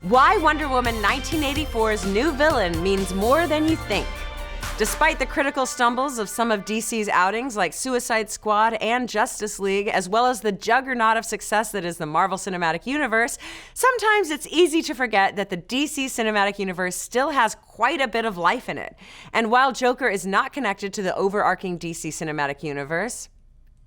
Why Wonder Woman 1984's new villain means more than you think. Despite the critical stumbles of some of DC's outings like Suicide Squad and Justice League, as well as the juggernaut of success that is the Marvel Cinematic Universe, sometimes it's easy to forget that the DC Cinematic Universe still has quite a bit of life in it. And while Joker is not connected to the overarching DC Cinematic Universe,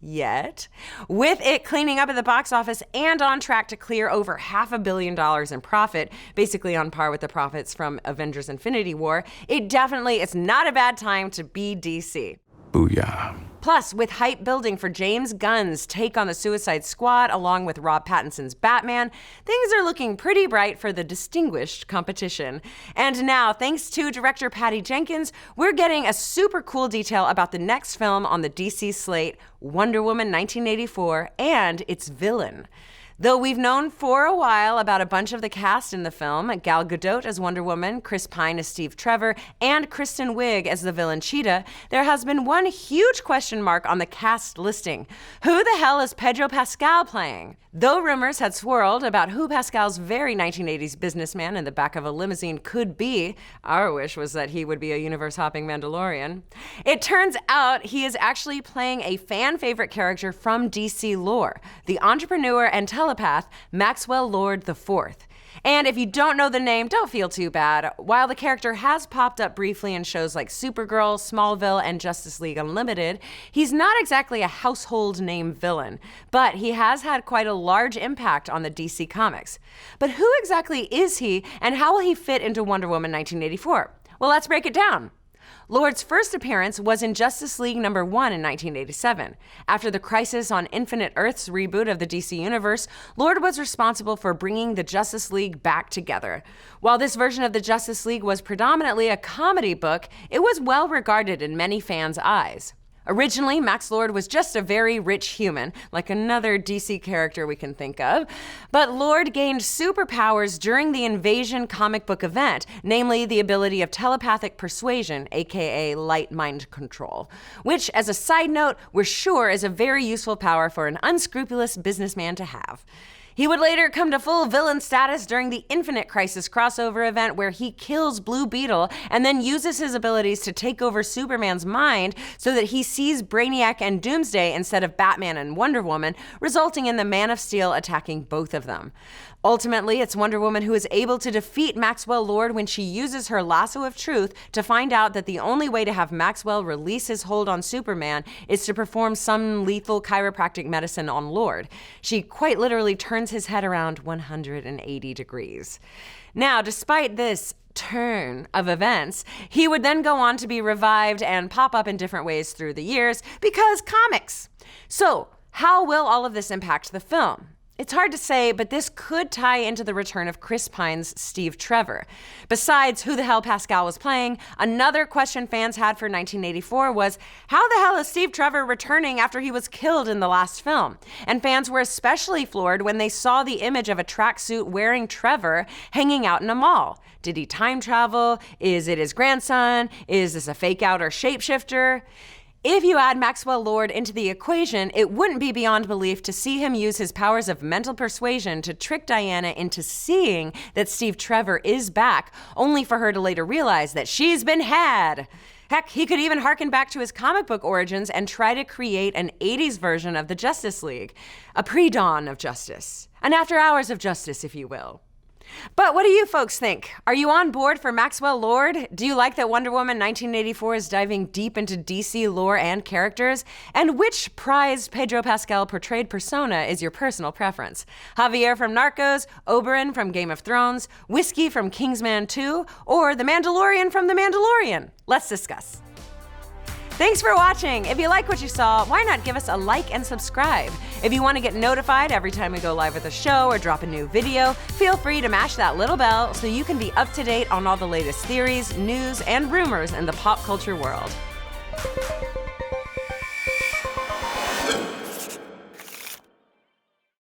yet, with it cleaning up at the box office and on track to clear over $500 million in profit, basically on par with the profits from Avengers Infinity War, it's not a bad time to be DC. Booyah. Plus, with hype building for James Gunn's take on the Suicide Squad along with Rob Pattinson's Batman, things are looking pretty bright for the distinguished competition. And now, thanks to director Patty Jenkins, we're getting a super cool detail about the next film on the DC slate, Wonder Woman 1984, and its villain. Though we've known for a while about a bunch of the cast in the film, Gal Gadot as Wonder Woman, Chris Pine as Steve Trevor, and Kristen Wiig as the villain Cheetah, there has been one huge question mark on the cast listing. Who the hell is Pedro Pascal playing? Though rumors had swirled about who Pascal's very 1980s businessman in the back of a limousine could be, our wish was that he would be a universe-hopping Mandalorian. It turns out he is actually playing a fan-favorite character from DC lore, the entrepreneur and telepath Maxwell Lord IV. And if you don't know the name, don't feel too bad. While the character has popped up briefly in shows like Supergirl, Smallville, and Justice League Unlimited, he's not exactly a household name villain, but he has had quite a large impact on the DC comics. But who exactly is he, and how will he fit into Wonder Woman 1984? Well, let's break it down. Lord's first appearance was in Justice League #1 in 1987. After the Crisis on Infinite Earths reboot of the DC Universe, Lord was responsible for bringing the Justice League back together. While this version of the Justice League was predominantly a comedy book, it was well regarded in many fans' eyes. Originally, Max Lord was just a very rich human, like another DC character we can think of, but Lord gained superpowers during the Invasion comic book event, namely the ability of telepathic persuasion, aka light mind control, which, as a side note, we're sure is a very useful power for an unscrupulous businessman to have. He would later come to full villain status during the Infinite Crisis crossover event where he kills Blue Beetle and then uses his abilities to take over Superman's mind so that he sees Brainiac and Doomsday instead of Batman and Wonder Woman, resulting in the Man of Steel attacking both of them. Ultimately, it's Wonder Woman who is able to defeat Maxwell Lord when she uses her lasso of truth to find out that the only way to have Maxwell release his hold on Superman is to perform some lethal chiropractic medicine on Lord. She quite literally turns his head around 180 degrees. Now, despite this turn of events, he would then go on to be revived and pop up in different ways through the years because comics. So, how will all of this impact the film? It's hard to say, but this could tie into the return of Chris Pine's Steve Trevor. Besides who the hell Pascal was playing, another question fans had for 1984 was, how the hell is Steve Trevor returning after he was killed in the last film? And fans were especially floored when they saw the image of a tracksuit wearing Trevor hanging out in a mall. Did he time travel? Is it his grandson? Is this a fake out or shapeshifter? If you add Maxwell Lord into the equation, it wouldn't be beyond belief to see him use his powers of mental persuasion to trick Diana into seeing that Steve Trevor is back, only for her to later realize that she's been had. Heck, he could even harken back to his comic book origins and try to create an 80s version of the Justice League, a pre-dawn of justice, an after hours of justice, if you will. But what do you folks think? Are you on board for Maxwell Lord? Do you like that Wonder Woman 1984 is diving deep into DC lore and characters? And which prized Pedro Pascal portrayed persona is your personal preference? Javier from Narcos, Oberyn from Game of Thrones, Whiskey from Kingsman 2, or the Mandalorian from The Mandalorian? Let's discuss. Thanks for watching. If you like what you saw, why not give us a like and subscribe? If you want to get notified every time we go live with a show or drop a new video, feel free to mash that little bell so you can be up to date on all the latest theories, news, and rumors in the pop culture world.